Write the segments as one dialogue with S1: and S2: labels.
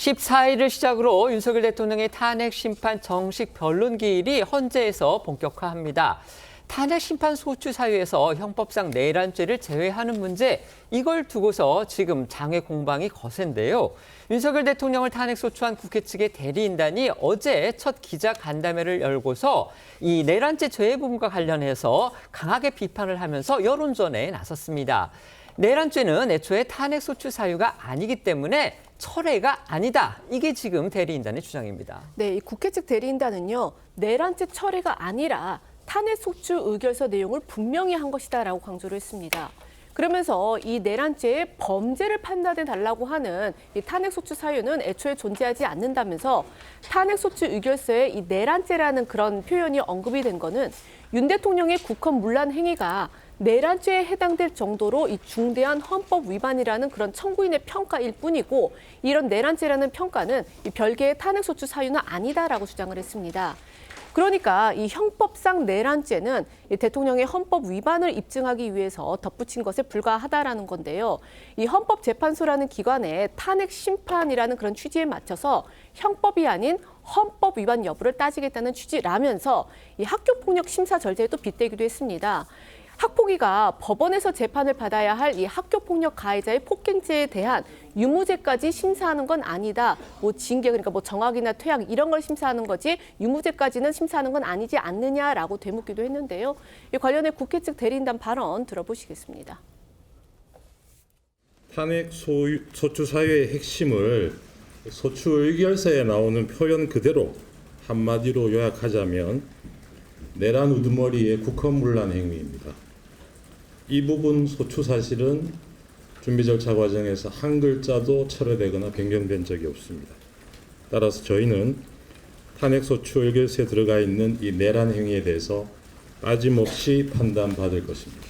S1: 14일을 시작으로 윤석열 대통령의 탄핵 심판 정식 변론 기일이 헌재에서 본격화합니다. 탄핵 심판 소추 사유에서 형법상 내란죄를 제외하는 문제, 이걸 두고서 지금 장외 공방이 거센데요. 윤석열 대통령을 탄핵 소추한 국회 측의 대리인단이 어제 첫 기자 간담회를 열고서 이 내란죄 제외 부분과 관련해서 강하게 비판을 하면서 여론전에 나섰습니다. 내란죄는 애초에 탄핵 소추 사유가 아니기 때문에 철회가 아니다. 이게 지금 대리인단의 주장입니다.
S2: 네, 이 국회 측 대리인단은요, 내란죄 철회가 아니라 탄핵 소추 의결서 내용을 분명히 한 것이다라고 강조를 했습니다. 그러면서 이 내란죄의 범죄를 판단해 달라고 하는 이 탄핵 소추 사유는 애초에 존재하지 않는다면서 탄핵 소추 의결서에 이 내란죄라는 그런 표현이 언급이 된 거는 윤 대통령의 국헌 문란 행위가 내란죄에 해당될 정도로 이 중대한 헌법 위반이라는 그런 청구인의 평가일 뿐이고, 이런 내란죄라는 평가는 이 별개의 탄핵 소추 사유는 아니다라고 주장을 했습니다. 그러니까 이 형법상 내란죄는 이 대통령의 헌법 위반을 입증하기 위해서 덧붙인 것에 불과하다라는 건데요. 이 헌법재판소라는 기관의 탄핵 심판이라는 그런 취지에 맞춰서 형법이 아닌 헌법 위반 여부를 따지겠다는 취지라면서 이 학교폭력 심사 절차에도 빗대기도 했습니다. 학폭위가 법원에서 재판을 받아야 할 이 학교폭력 가해자의 폭행죄에 대한 유무죄까지 심사하는 건 아니다. 뭐 징계, 그러니까 뭐 정학이나 퇴학 이런 걸 심사하는 거지 유무죄까지는 심사하는 건 아니지 않느냐라고 되묻기도 했는데요. 이 관련해 국회 측 대리인단 발언 들어보시겠습니다.
S3: 탄핵 소추 사유의 핵심을 소추 의결서에 나오는 표현 그대로 한마디로 요약하자면 내란 우두머리의 국헌문란 행위입니다. 이 부분 소추 사실은 준비 절차 과정에서 한 글자도 철회되거나 변경된 적이 없습니다. 따라서 저희는 탄핵 소추 의결서에 들어가 있는 이 내란 행위에 대해서 빠짐없이 판단받을 것입니다.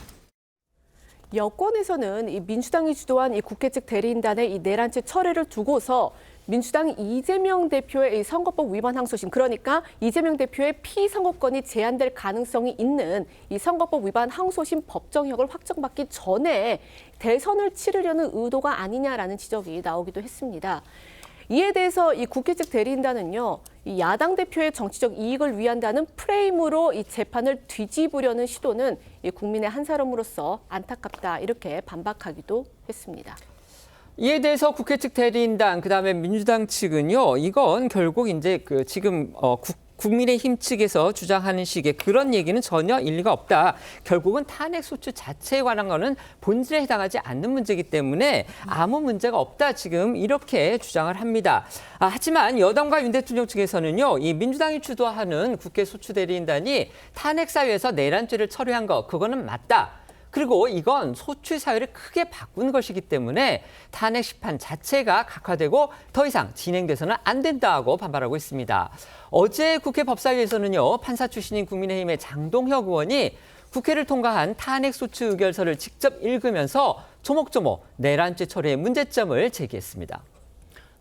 S2: 여권에서는 이 민주당이 주도한 이 국회 측 대리인단의 이 내란죄 철회를 두고서 민주당 이재명 대표의 이 선거법 위반 항소심, 그러니까 이재명 대표의 피선거권이 제한될 가능성이 있는 이 선거법 위반 항소심 법정형을 확정받기 전에 대선을 치르려는 의도가 아니냐라는 지적이 나오기도 했습니다. 이에 대해서 이 국회 측 대리인단은요, 이 야당 대표의 정치적 이익을 위한다는 프레임으로 이 재판을 뒤집으려는 시도는 이 국민의 한 사람으로서 안타깝다, 이렇게 반박하기도 했습니다.
S1: 이에 대해서 국회 측 대리인단, 그다음에 민주당 측은요, 이건 결국 이제 지금 국민의힘 측에서 주장하는 식의 그런 얘기는 전혀 일리가 없다. 결국은 탄핵 소추 자체에 관한 거는 본질에 해당하지 않는 문제이기 때문에 아무 문제가 없다. 지금 이렇게 주장을 합니다. 하지만 여당과 윤 대통령 측에서는요, 이 민주당이 주도하는 국회 소추 대리인단이 탄핵 사유에서 내란죄를 철회한 거, 그거는 맞다. 그리고 이건 소추 사유를 크게 바꾼 것이기 때문에 탄핵 심판 자체가 각하되고 더 이상 진행돼서는 안 된다고 반발하고 있습니다. 어제 국회 법사위에서는요, 판사 출신인 국민의힘의 장동혁 의원이 국회를 통과한 탄핵 소추 의결서를 직접 읽으면서 조목조목 내란죄 처리의 문제점을 제기했습니다.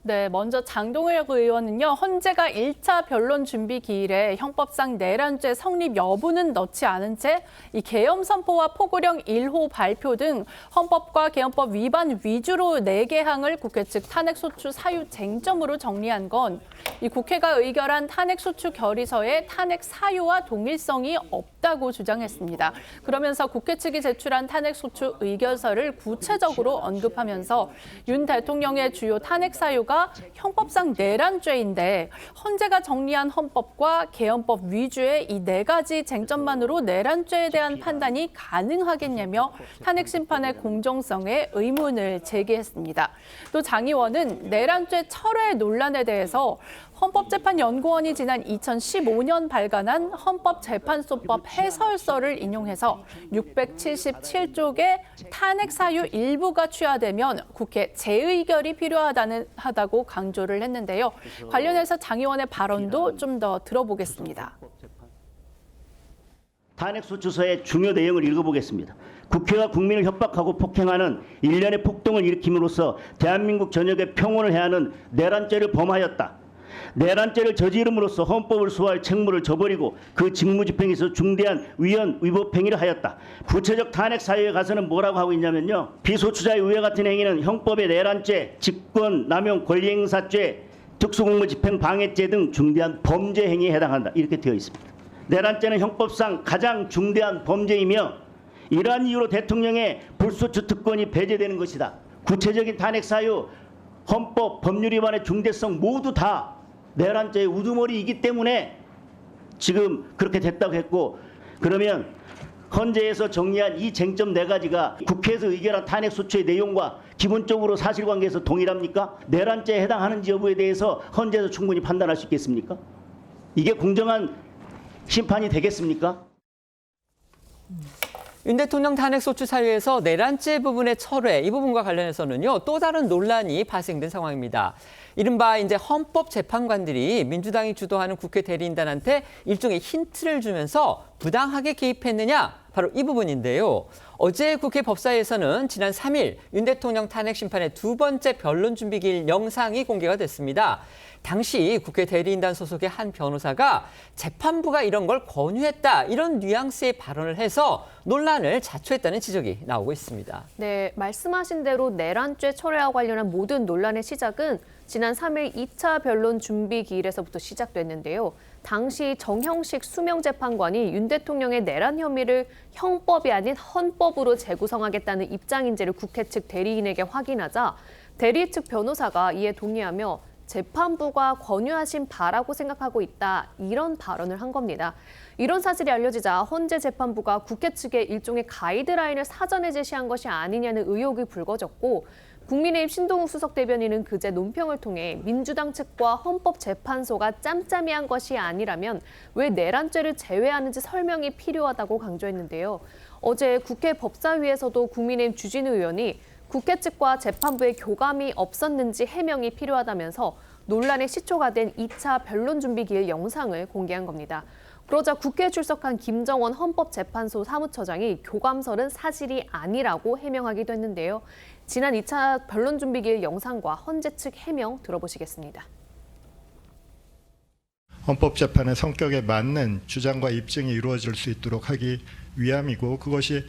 S4: 네, 먼저 장동혁 의원은요, 헌재가 1차 변론 준비 기일에 형법상 내란죄 성립 여부는 넣지 않은 채 이 계엄 선포와 포고령 1호 발표 등 헌법과 개헌법 위반 위주로 4개 항을 국회 측 탄핵 소추 사유 쟁점으로 정리한 건 이 국회가 의결한 탄핵 소추 결의서의 탄핵 사유와 동일성이 없다고 주장했습니다. 그러면서 국회 측이 제출한 탄핵 소추 의결서를 구체적으로 언급하면서 윤 대통령의 주요 탄핵 사유가 형법상 내란죄인데 헌재가 정리한 헌법과 개헌법 위주의 이 4가지 쟁점만으로 내란죄에 대한 판단이 가능하겠냐며 탄핵 심판의 공정성에 의문을 제기했습니다. 또 장 의원은 내란죄 철회 논란에 대해서 헌법재판연구원이 지난 2015년 발간한 헌법재판소법 해설서를 인용해서 677쪽의 탄핵 사유 일부가 취하되면 국회 재의결이 필요하다고 강조를 했는데요. 관련해서 장 의원의 발언도 좀 더 들어보겠습니다.
S5: 탄핵소추서의 중요 내용을 읽어보겠습니다. 국회가 국민을 협박하고 폭행하는 일련의 폭동을 일으킴으로써 대한민국 전역에 평온을 해하는 내란죄를 범하였다. 내란죄를 저지름으로써 헌법을 수호할 책무를 저버리고 그 직무집행에서 중대한 위법 행위를 하였다. 구체적 탄핵 사유에 가서는 뭐라고 하고 있냐면요. 비소추자의 위와 같은 행위는 형법의 내란죄, 직권, 남용, 권리행사죄, 특수공무집행 방해죄 등 중대한 범죄 행위에 해당한다. 이렇게 되어 있습니다. 내란죄는 형법상 가장 중대한 범죄이며 이러한 이유로 대통령의 불소추 특권이 배제되는 것이다. 구체적인 탄핵 사유, 헌법, 법률 위반의 중대성 모두 다 내란죄의 우두머리이기 때문에 지금 그렇게 됐다고 했고, 그러면 헌재에서 정리한 이 쟁점 4가지가 국회에서 의결한 탄핵 소추의 내용과 기본적으로 사실관계에서 동일합니까? 내란죄에 해당하는지 여부에 대해서 헌재에서 충분히 판단할 수 있겠습니까? 이게 공정한 심판이 되겠습니까?
S1: 윤 대통령 탄핵 소추 사유에서 내란죄 부분의 철회 이 부분과 관련해서는요 또 다른 논란이 발생된 상황입니다. 이른바 이제 헌법재판관들이 민주당이 주도하는 국회 대리인단한테 일종의 힌트를 주면서 부당하게 개입했느냐 바로 이 부분인데요. 어제 국회 법사위에서는 지난 3일 윤 대통령 탄핵 심판의 2번째 변론 준비기일 영상이 공개가 됐습니다. 당시 국회 대리인단 소속의 한 변호사가 재판부가 이런 걸 권유했다 이런 뉘앙스의 발언을 해서 논란을 자초했다는 지적이 나오고 있습니다.
S2: 네, 말씀하신 대로 내란죄 철회와 관련한 모든 논란의 시작은 지난 3일 2차 변론 준비 기일에서부터 시작됐는데요. 당시 정형식 수명재판관이 윤 대통령의 내란 혐의를 형법이 아닌 헌법으로 재구성하겠다는 입장인지를 국회 측 대리인에게 확인하자 대리 측 변호사가 이에 동의하며 재판부가 권유하신 바라고 생각하고 있다. 이런 발언을 한 겁니다. 이런 사실이 알려지자 헌재 재판부가 국회 측에 일종의 가이드라인을 사전에 제시한 것이 아니냐는 의혹이 불거졌고 국민의힘 신동욱 수석 대변인은 그제 논평을 통해 민주당 측과 헌법재판소가 짬짬이한 것이 아니라면 왜 내란죄를 제외하는지 설명이 필요하다고 강조했는데요. 어제 국회 법사위에서도 국민의힘 주진우 의원이 국회 측과 재판부의 교감이 없었는지 해명이 필요하다면서 논란의 시초가 된 2차 변론 준비 기일 영상을 공개한 겁니다. 그러자 국회에 출석한 김정원 헌법재판소 사무처장이 교감설은 사실이 아니라고 해명하기도 했는데요. 지난 2차 변론 준비 기일 영상과 헌재 측 해명 들어보시겠습니다.
S6: 헌법재판의 성격에 맞는 주장과 입증이 이루어질 수 있도록 하기 위함이고 그것이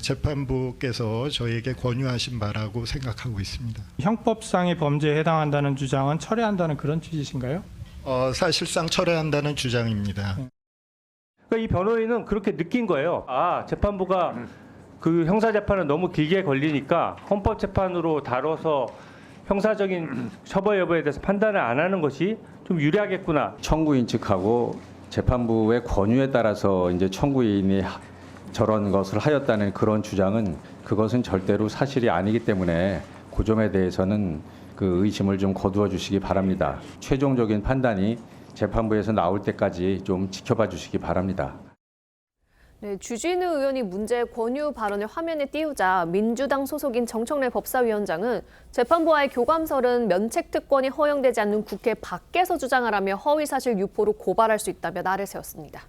S6: 재판부께서 저희에게 권유하신 바라고 생각하고 있습니다.
S7: 형법상의 범죄에 해당한다는 주장은 철회한다는 그런 취지신가요?
S6: 사실상 철회한다는 주장입니다.
S8: 그러니까 이 변호인은 그렇게 느낀 거예요. 재판부가 그 형사재판은 너무 길게 걸리니까 헌법재판으로 다뤄서 형사적인 처벌 여부에 대해서 판단을 안 하는 것이 좀 유리하겠구나.
S9: 청구인 측하고 재판부의 권유에 따라서 이제 청구인이 저런 것을 하였다는 그런 주장은 그것은 절대로 사실이 아니기 때문에 그 점에 대해서는 그 의심을 좀 거두어 주시기 바랍니다. 최종적인 판단이 재판부에서 나올 때까지 좀 지켜봐 주시기 바랍니다.
S2: 네, 주진우 의원이 문제 권유 발언을 화면에 띄우자 민주당 소속인 정청래 법사위원장은 재판부와의 교감설은 면책특권이 허용되지 않는 국회 밖에서 주장하라며 허위사실 유포로 고발할 수 있다며 날을 세웠습니다.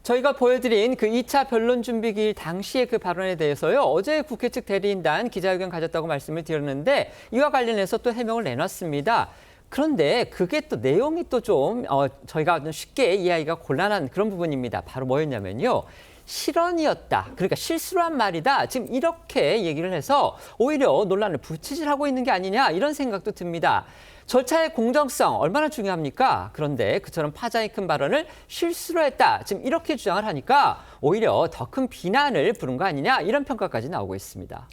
S1: 저희가 보여드린 그 2차 변론 준비 기일 당시의 그 발언에 대해서요. 어제 국회 측 대리인단 기자회견 가졌다고 말씀을 드렸는데 이와 관련해서 또 해명을 내놨습니다. 그런데 그게 또 내용이 또 좀 저희가 좀 쉽게 이해하기가 곤란한 그런 부분입니다. 바로 뭐였냐면요. 실언이었다. 그러니까 실수로 한 말이다. 지금 이렇게 얘기를 해서 오히려 논란을 부치질하고 있는 게 아니냐 이런 생각도 듭니다. 절차의 공정성 얼마나 중요합니까? 그런데 그처럼 파장이 큰 발언을 실수로 했다. 지금 이렇게 주장을 하니까 오히려 더 큰 비난을 부른 거 아니냐 이런 평가까지 나오고 있습니다.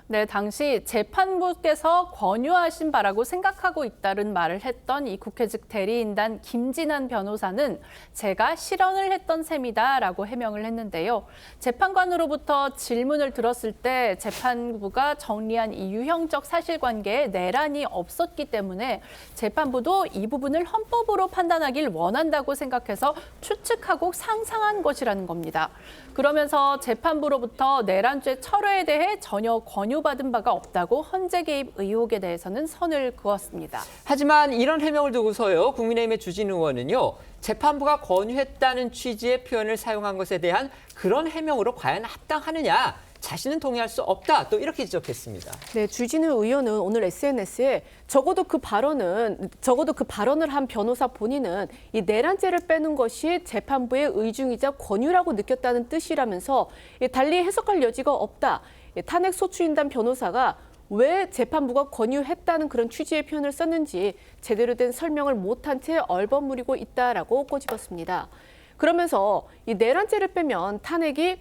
S4: 네, 당시 재판부께서 권유하신 바라고 생각하고 있다는 말을 했던 이 국회 측 대리인단 김진환 변호사는 제가 실언을 했던 셈이다라고 해명을 했는데요. 재판관으로부터 질문을 들었을 때 재판부가 정리한 이 유형적 사실관계에 내란이 없었기 때문에 재판부도 이 부분을 헌법으로 판단하길 원한다고 생각해서 추측하고 상상한 것이라는 겁니다. 그러면서 재판부로부터 내란죄 철회에 대해 전혀 권유받은 바가 없다고 헌재 개입 의혹에 대해서는 선을 그었습니다.
S1: 하지만 이런 해명을 두고서요. 국민의힘의 주진우 의원은요. 재판부가 권유했다는 취지의 표현을 사용한 것에 대한 그런 해명으로 과연 합당하느냐 자신은 동의할 수 없다. 또 이렇게 지적했습니다.
S2: 네, 주진우 의원은 오늘 SNS에 적어도 그 발언을 한 변호사 본인은 이 내란죄를 빼는 것이 재판부의 의중이자 권유라고 느꼈다는 뜻이라면서 달리 해석할 여지가 없다. 탄핵 소추인단 변호사가 왜 재판부가 권유했다는 그런 취지의 표현을 썼는지 제대로 된 설명을 못한 채 얼버무리고 있다라고 꼬집었습니다. 그러면서 이 내란죄를 빼면 탄핵이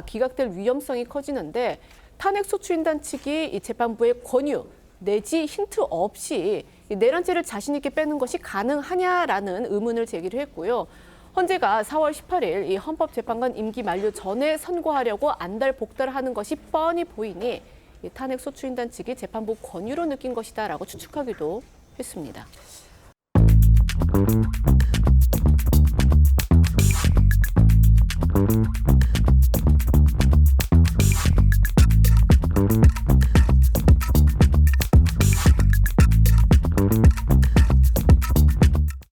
S2: 기각될 위험성이 커지는데 탄핵 소추인단 측이 이 재판부의 권유 내지 힌트 없이 이 내란죄를 자신 있게 빼는 것이 가능하냐라는 의문을 제기를 했고요. 헌재가 4월 18일 이 헌법재판관 임기 만료 전에 선고하려고 안달복달하는 것이 뻔히 보이니 이 탄핵 소추인단 측이 재판부 권유로 느낀 것이다라고 추측하기도 했습니다.